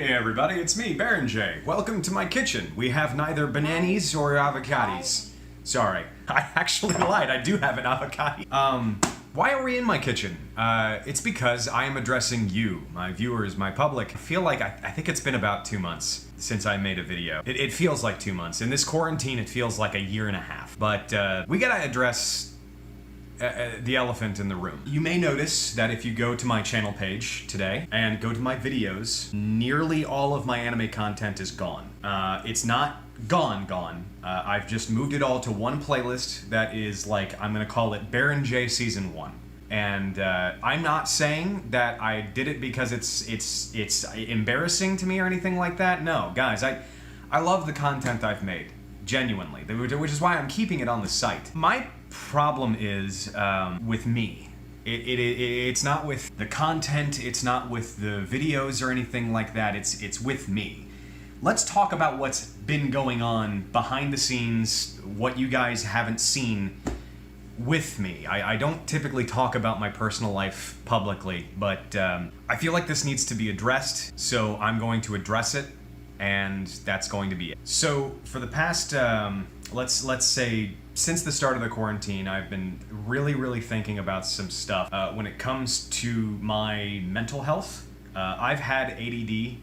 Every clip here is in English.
Hey everybody, it's me, Baron J. Welcome to my kitchen. We have neither bananas or avocados. Sorry, I actually lied, I do have an avocado. Why are we in my kitchen? It's because I am addressing you, my viewers, my public. I feel like, I think it's been about 2 months since I made a video. It feels like 2 months. In this quarantine, it feels like a year and a half. But we gotta address the elephant in the room. You may notice that if you go to my channel page today and go to my videos, nearly all of my anime content is gone. It's not gone. I've just moved it all to one playlist that is like, I'm gonna call it Baron J Season 1. And I'm not saying that I did it because it's embarrassing to me or anything like that. No, guys, I love the content I've made, genuinely, which is why I'm keeping it on the site. My problem is with me. It's not with the content, it's not with the videos or anything like that, it's with me. Let's talk about what's been going on behind the scenes, what you guys haven't seen with me. I don't typically talk about my personal life publicly, but I feel like this needs to be addressed, so I'm going to address it, and that's going to be it. So for the past, let's say, since the start of the quarantine, I've been really thinking about some stuff. When it comes to my mental health, I've had ADD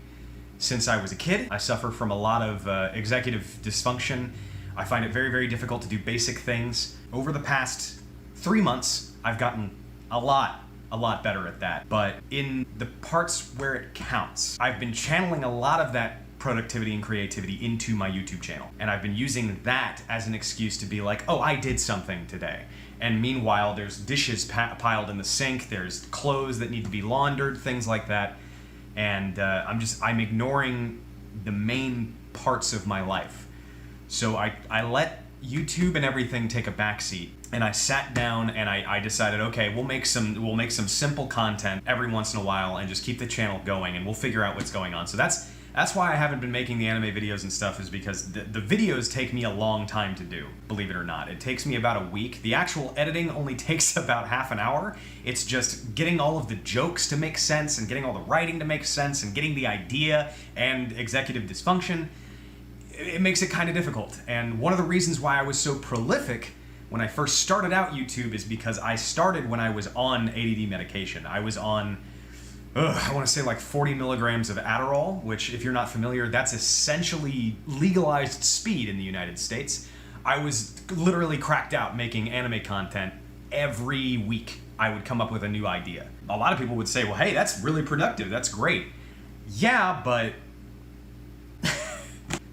since I was a kid. I suffer from a lot of executive dysfunction. I find it very difficult to do basic things. Over the past 3 months, I've gotten a lot better at that. But in the parts where it counts, I've been channeling a lot of that productivity and creativity into my YouTube channel. And I've been using that as an excuse to be like, oh, I did something today. And meanwhile, there's dishes piled in the sink, there's clothes that need to be laundered, things like that. And I'm ignoring the main parts of my life. So I let YouTube and everything take a backseat, and I sat down and I decided, okay, we'll make some simple content every once in a while and just keep the channel going, and we'll figure out what's going on. So that's why I haven't been making the anime videos and stuff, is because the videos take me a long time to do, believe it or not. It takes me about a week. The actual editing only takes about half an hour. It's just getting all of the jokes to make sense and getting all the writing to make sense and getting the idea and executive dysfunction. It makes it kind of difficult. And one of the reasons why I was so prolific when I first started out YouTube is because I started when I was on ADD medication. I was on, I want to say like 40 milligrams of Adderall, which, if you're not familiar, that's essentially legalized speed in the United States. I was literally cracked out making anime content every week. I would come up with a new idea. A lot of people would say, well, hey, that's really productive, that's great. Yeah, but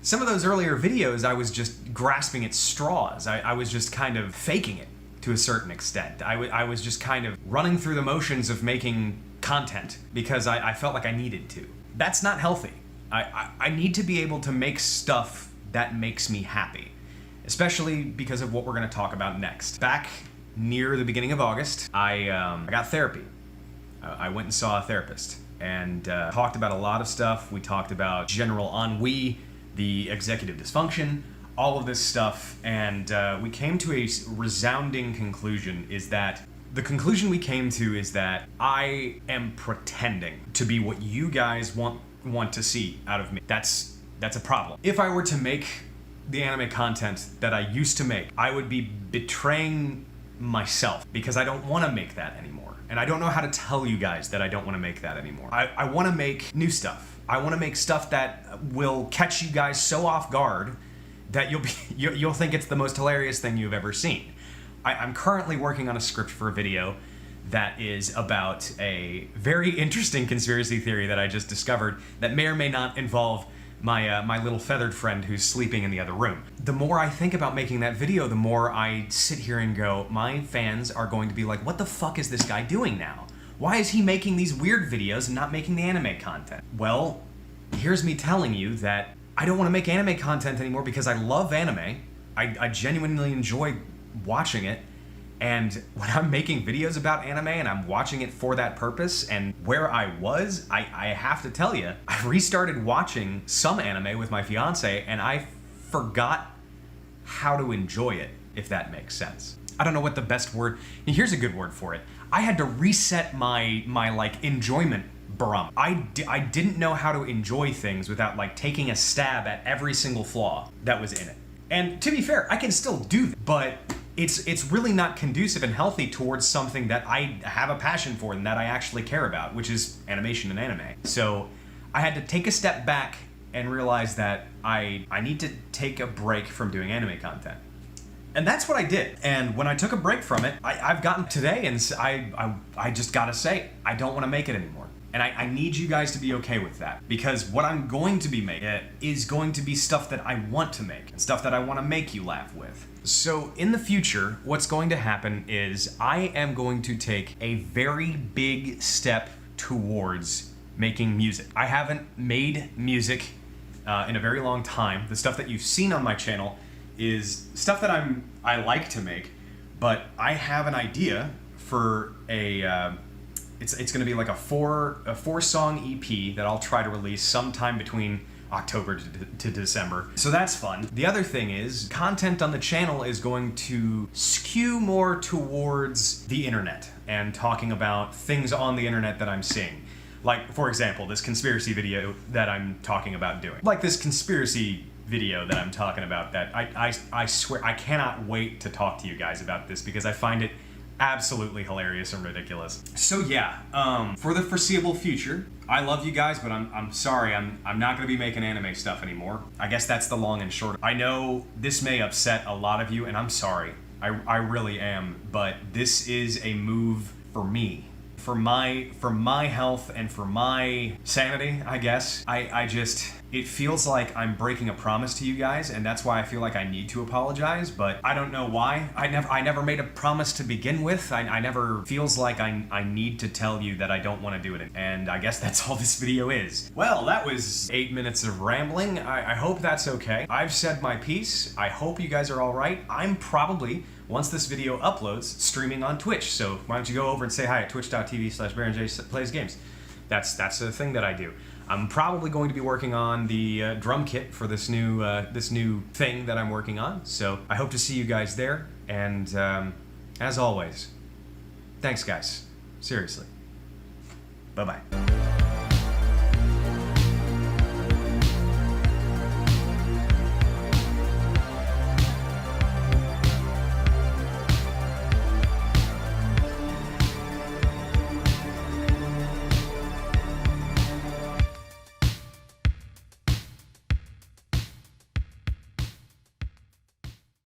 some of those earlier videos, I was just grasping at straws. I was just kind of faking it to a certain extent. I was just kind of running through the motions of making content because I felt like I needed to. That's not healthy. I need to be able to make stuff that makes me happy, especially because of what we're gonna talk about next. Back near the beginning of August, I got therapy. I went and saw a therapist and talked about a lot of stuff. We talked about general ennui, the executive dysfunction, all of this stuff, and we came to a resounding conclusion. The conclusion we came to is that I am pretending to be what you guys want to see out of me. That's a problem. If I were to make the anime content that I used to make, I would be betraying myself because I don't want to make that anymore. And I don't know how to tell you guys that I don't want to make that anymore. I want to make new stuff. I want to make stuff that will catch you guys so off guard that you'll think it's the most hilarious thing you've ever seen. I'm currently working on a script for a video that is about a very interesting conspiracy theory that I just discovered that may or may not involve my little feathered friend who's sleeping in the other room. The more I think about making that video, the more I sit here and go, my fans are going to be like, what the fuck is this guy doing now? Why is he making these weird videos and not making the anime content? Well, here's me telling you that I don't want to make anime content anymore because I love anime. I genuinely enjoy watching it. And when I'm making videos about anime and I'm watching it for that purpose, and where I was, I have to tell you, I restarted watching some anime with my fiance and I forgot how to enjoy it, if that makes sense. I don't know what the best word, here's a good word for it. I had to reset my like enjoyment Barama. I didn't know how to enjoy things without like taking a stab at every single flaw that was in it. And to be fair, I can still do that, but it's really not conducive and healthy towards something that I have a passion for and that I actually care about, which is animation and anime. So I had to take a step back and realize that I need to take a break from doing anime content. And that's what I did. And when I took a break from it, I've gotten today, and I just gotta say, I don't want to make it anymore. And I need you guys to be okay with that, because what I'm going to be making is going to be stuff that I want to make, and stuff that I want to make you laugh with. So in the future, what's going to happen is I am going to take a very big step towards making music. I haven't made music in a very long time. The stuff that you've seen on my channel is stuff that I like to make, but I have an idea for a it's going to be like a four song EP that I'll try to release sometime between October to December. So that's fun. The other thing is, content on the channel is going to skew more towards the internet and talking about things on the internet that I'm seeing. Like, for example, this conspiracy video that I'm talking about doing. Like this conspiracy video that I'm talking about that I swear I cannot wait to talk to you guys about this, because I find it absolutely hilarious and ridiculous. So yeah, for the foreseeable future, I love you guys, but I'm sorry, I'm not gonna be making anime stuff anymore. I guess that's the long and short. I know this may upset a lot of you, and I'm sorry. I really am, but this is a move for me. For my health and for my sanity, I guess. It feels like I'm breaking a promise to you guys, and that's why I feel like I need to apologize, but I don't know why. I never made a promise to begin with. I never feels like I need to tell you that I don't want to do it, and I guess that's all this video is. Well, that was 8 minutes of rambling. I hope that's okay. I've said my piece. I hope you guys are all right. I'm probably, once this video uploads, streaming on Twitch, so why don't you go over and say hi at twitch.tv/BaronJ Plays Games. That's the thing that I do. I'm probably going to be working on the drum kit for this new thing that I'm working on, so I hope to see you guys there, and as always, thanks guys, seriously, bye-bye.